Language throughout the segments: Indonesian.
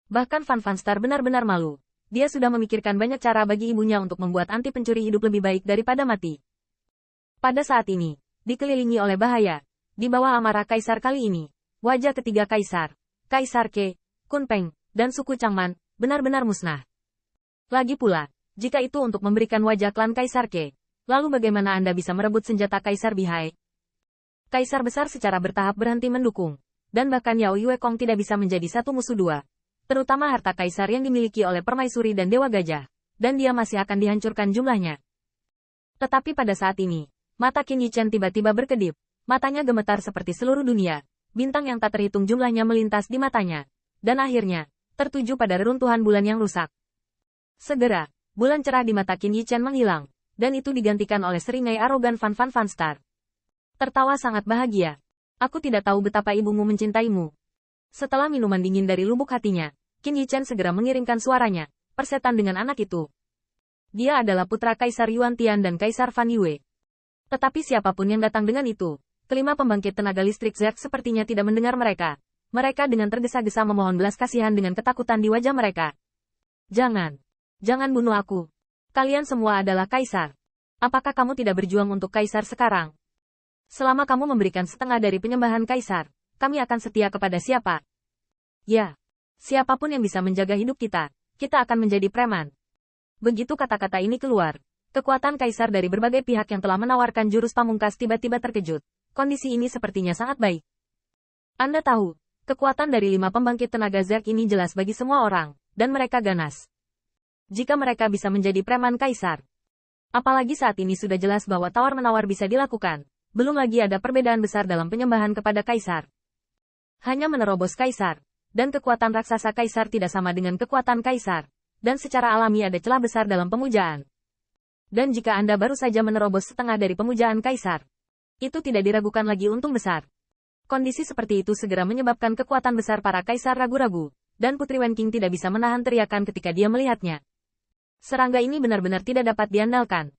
Bahkan Fan Fanstar benar-benar malu. Dia sudah memikirkan banyak cara bagi ibunya untuk membuat anti pencuri hidup lebih baik daripada mati. Pada saat ini, dikelilingi oleh bahaya, di bawah amarah kaisar kali ini, wajah ketiga kaisar, Kaisar Ke, Kun Peng, dan suku Changman, benar-benar musnah. Lagi pula, jika itu untuk memberikan wajah klan Kaisar Ke, lalu bagaimana Anda bisa merebut senjata Kaisar Bihai? Kaisar besar secara bertahap berhenti mendukung, dan bahkan Yao Yue Kong tidak bisa menjadi satu musuh dua. Terutama harta kaisar yang dimiliki oleh permaisuri dan dewa gajah, dan dia masih akan dihancurkan jumlahnya. Tetapi pada saat ini, mata Qin Yichen tiba-tiba berkedip, matanya gemetar seperti seluruh dunia, bintang yang tak terhitung jumlahnya melintas di matanya, dan akhirnya, tertuju pada reruntuhan bulan yang rusak. Segera, bulan cerah di mata Qin Yichen menghilang, dan itu digantikan oleh seringai arogan Fan Fanstar. Tertawa sangat bahagia. Aku tidak tahu betapa ibumu mencintaimu. Setelah minuman dingin dari lubuk hatinya, Qin Yichen segera mengiringkan suaranya, persetan dengan anak itu. Dia adalah putra Kaisar Yuan Tian dan Kaisar Fan Yue. Tetapi siapapun yang datang dengan itu, kelima pembangkit tenaga listrik Zerg sepertinya tidak mendengar mereka. Mereka dengan tergesa-gesa memohon belas kasihan dengan ketakutan di wajah mereka. Jangan bunuh aku. Kalian semua adalah kaisar. Apakah kamu tidak berjuang untuk kaisar sekarang? Selama kamu memberikan setengah dari penyembahan kaisar, kami akan setia kepada siapa? Ya, siapapun yang bisa menjaga hidup kita akan menjadi preman. Begitu kata-kata ini keluar, kekuatan kaisar dari berbagai pihak yang telah menawarkan jurus pamungkas tiba-tiba terkejut. Kondisi ini sepertinya sangat baik. Anda tahu, kekuatan dari 5 pembangkit tenaga Zerg ini jelas bagi semua orang, dan mereka ganas. Jika mereka bisa menjadi preman kaisar. Apalagi saat ini sudah jelas bahwa tawar-menawar bisa dilakukan. Belum lagi ada perbedaan besar dalam penyembahan kepada kaisar. Hanya menerobos kaisar, dan kekuatan raksasa kaisar tidak sama dengan kekuatan kaisar, dan secara alami ada celah besar dalam pemujaan. Dan jika Anda baru saja menerobos setengah dari pemujaan kaisar, itu tidak diragukan lagi untung besar. Kondisi seperti itu segera menyebabkan kekuatan besar para kaisar ragu-ragu, dan Putri Wen Qing tidak bisa menahan teriakan ketika dia melihatnya. Serangga ini benar-benar tidak dapat diandalkan.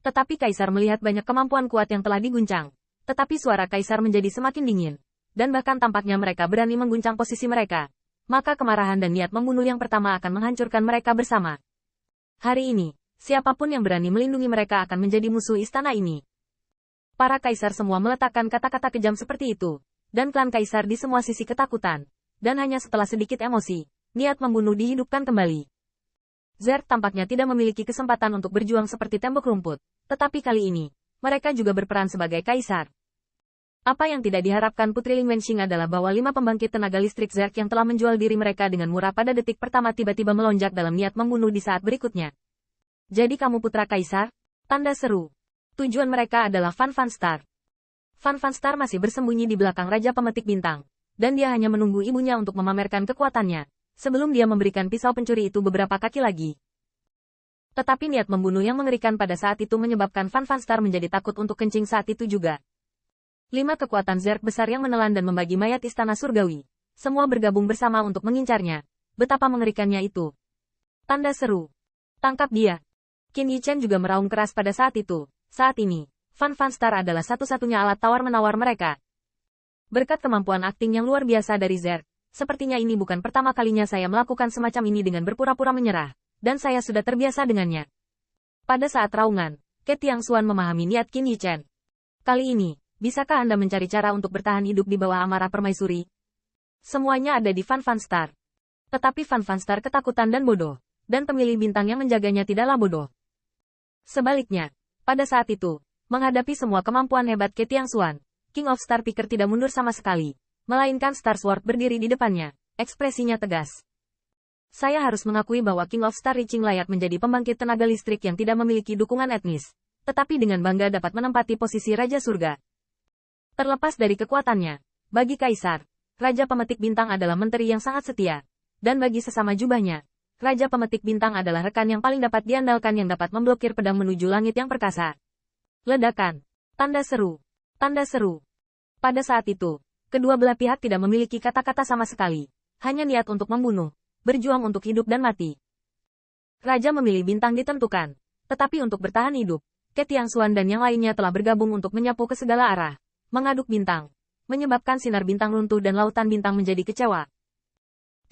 Tetapi kaisar melihat banyak kemampuan kuat yang telah diguncang, tetapi suara kaisar menjadi semakin dingin. Dan bahkan tampaknya mereka berani mengguncang posisi mereka. Maka kemarahan dan niat membunuh yang pertama akan menghancurkan mereka bersama. Hari ini, siapapun yang berani melindungi mereka akan menjadi musuh istana ini. Para kaisar semua meletakkan kata-kata kejam seperti itu, dan klan kaisar di semua sisi ketakutan. Dan hanya setelah sedikit emosi, niat membunuh dihidupkan kembali. Zerg tampaknya tidak memiliki kesempatan untuk berjuang seperti tembok rumput, tetapi kali ini, mereka juga berperan sebagai kaisar. Apa yang tidak diharapkan Putri Ling Wenxing adalah bahwa 5 pembangkit tenaga listrik Zerg yang telah menjual diri mereka dengan murah pada detik pertama tiba-tiba melonjak dalam niat membunuh di saat berikutnya. Jadi kamu putra kaisar? Tanda seru. Tujuan mereka adalah Fan Fanstar. Fan Fanstar masih bersembunyi di belakang Raja Pemetik Bintang, dan dia hanya menunggu ibunya untuk memamerkan kekuatannya, sebelum dia memberikan pisau pencuri itu beberapa kaki lagi. Tetapi niat membunuh yang mengerikan pada saat itu menyebabkan Fan Fanstar menjadi takut untuk kencing saat itu juga. 5 kekuatan Zerg besar yang menelan dan membagi mayat istana surgawi. Semua bergabung bersama untuk mengincarnya. Betapa mengerikannya itu. Tanda seru. Tangkap dia. Qin Yichen juga meraung keras pada saat itu. Saat ini, Fan Fanstar adalah satu-satunya alat tawar-menawar mereka. Berkat kemampuan akting yang luar biasa dari Zerg, sepertinya ini bukan pertama kalinya saya melakukan semacam ini dengan berpura-pura menyerah, dan saya sudah terbiasa dengannya. Pada saat raungan, Ke Tiangxuan memahami niat Qin Yichen. Kali ini, bisakah Anda mencari cara untuk bertahan hidup di bawah amarah permaisuri? Semuanya ada di Fan Fanstar. Tetapi Fan Fanstar ketakutan dan bodoh, dan pemilih bintang yang menjaganya tidaklah bodoh. Sebaliknya, pada saat itu, menghadapi semua kemampuan hebat Ke Tiangxuan, King of Star Picker tidak mundur sama sekali, melainkan Star Sword berdiri di depannya, ekspresinya tegas. Saya harus mengakui bahwa King of Star Reaching layak menjadi pembangkit tenaga listrik yang tidak memiliki dukungan etnis, tetapi dengan bangga dapat menempati posisi Raja Surga. Terlepas dari kekuatannya, bagi Kaisar, Raja Pemetik Bintang adalah menteri yang sangat setia, dan bagi sesama jubahnya, Raja Pemetik Bintang adalah rekan yang paling dapat diandalkan yang dapat memblokir pedang menuju langit yang perkasa. Ledakan. Tanda seru. Tanda seru. Pada saat itu, kedua belah pihak tidak memiliki kata-kata sama sekali, hanya niat untuk membunuh, berjuang untuk hidup dan mati. Raja memilih bintang ditentukan, tetapi untuk bertahan hidup, Ke Tiangxuan dan yang lainnya telah bergabung untuk menyapu ke segala arah. Mengaduk bintang, menyebabkan sinar bintang runtuh dan lautan bintang menjadi kecewa.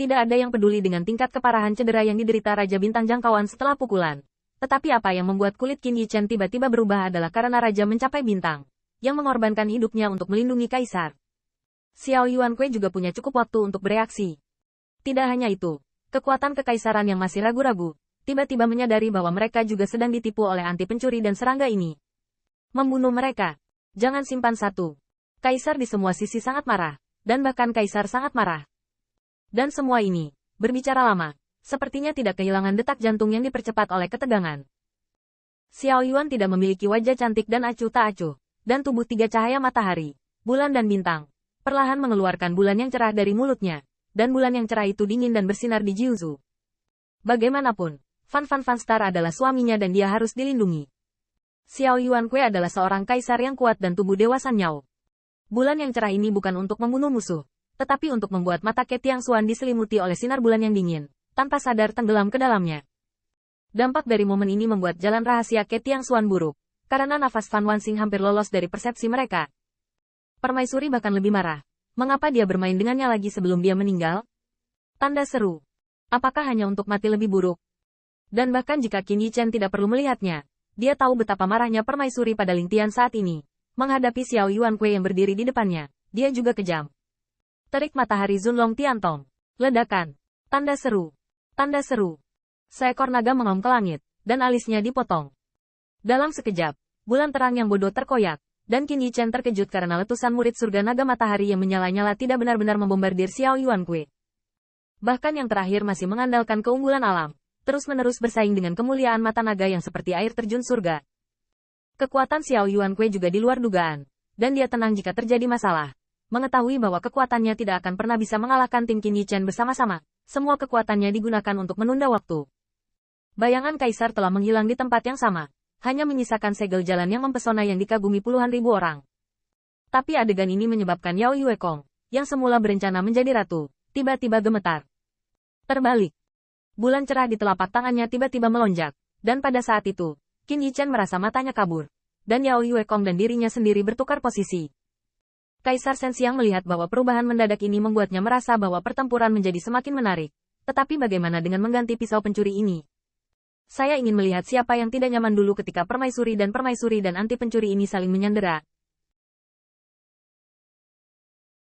Tidak ada yang peduli dengan tingkat keparahan cedera yang diderita Raja Bintang Jangkauan setelah pukulan. Tetapi apa yang membuat kulit Qin Yichen tiba-tiba berubah adalah karena Raja mencapai bintang, yang mengorbankan hidupnya untuk melindungi Kaisar. Xiao Yuanqui juga punya cukup waktu untuk bereaksi. Tidak hanya itu, kekuatan kekaisaran yang masih ragu-ragu, tiba-tiba menyadari bahwa mereka juga sedang ditipu oleh anti pencuri dan serangga ini. Membunuh mereka. Jangan simpan satu. Kaisar di semua sisi sangat marah, dan bahkan Kaisar sangat marah. Dan semua ini, berbicara lama, sepertinya tidak kehilangan detak jantung yang dipercepat oleh ketegangan. Xiao Yuan tidak memiliki wajah cantik dan acuh tak acuh, dan tubuh tiga cahaya matahari, bulan dan bintang, perlahan mengeluarkan bulan yang cerah dari mulutnya, dan bulan yang cerah itu dingin dan bersinar di Jiuzhu. Bagaimanapun, Fan Star adalah suaminya dan dia harus dilindungi. Xiao Yuanqui adalah seorang kaisar yang kuat dan tubuh Dewa Sanyao. Bulan yang cerah ini bukan untuk membunuh musuh, tetapi untuk membuat mata Ke Tiangshuan diselimuti oleh sinar bulan yang dingin, tanpa sadar tenggelam ke dalamnya. Dampak dari momen ini membuat jalan rahasia Ke Tiangshuan buruk, karena nafas Fan Wanxing hampir lolos dari persepsi mereka. Permaisuri bahkan lebih marah. Mengapa dia bermain dengannya lagi sebelum dia meninggal? Tanda seru. Apakah hanya untuk mati lebih buruk? Dan bahkan jika Qin Yichen tidak perlu melihatnya, dia tahu betapa marahnya permaisuri pada Lingtian saat ini. Menghadapi Xiao Yuanqui yang berdiri di depannya, dia juga kejam. Terik matahari Zunlong Tiantong. Ledakan. Tanda seru. Tanda seru. Seekor naga mengom ke langit, dan alisnya dipotong. Dalam sekejap, bulan terang yang bodoh terkoyak, dan Qin Yichen terkejut karena letusan murid surga naga matahari yang menyala-nyala tidak benar-benar membombardir Xiao Yuanqui. Bahkan yang terakhir masih mengandalkan keunggulan alam, terus-menerus bersaing dengan kemuliaan mata naga yang seperti air terjun surga. Kekuatan Xiao Yuanqui juga di luar dugaan, dan dia tenang jika terjadi masalah. Mengetahui bahwa kekuatannya tidak akan pernah bisa mengalahkan tim Qin Yichen bersama-sama, semua kekuatannya digunakan untuk menunda waktu. Bayangan Kaisar telah menghilang di tempat yang sama, hanya menyisakan segel jalan yang mempesona yang dikagumi puluhan ribu orang. Tapi adegan ini menyebabkan Yao Yuekong, yang semula berencana menjadi ratu, tiba-tiba gemetar. Terbalik. Bulan cerah di telapak tangannya tiba-tiba melonjak, dan pada saat itu, Qin Yichen merasa matanya kabur, dan Yao Yuekong dan dirinya sendiri bertukar posisi. Kaisar Shenxiang melihat bahwa perubahan mendadak ini membuatnya merasa bahwa pertempuran menjadi semakin menarik. Tetapi bagaimana dengan mengganti pisau pencuri ini? Saya ingin melihat siapa yang tidak nyaman dulu ketika permaisuri dan anti pencuri ini saling menyandera,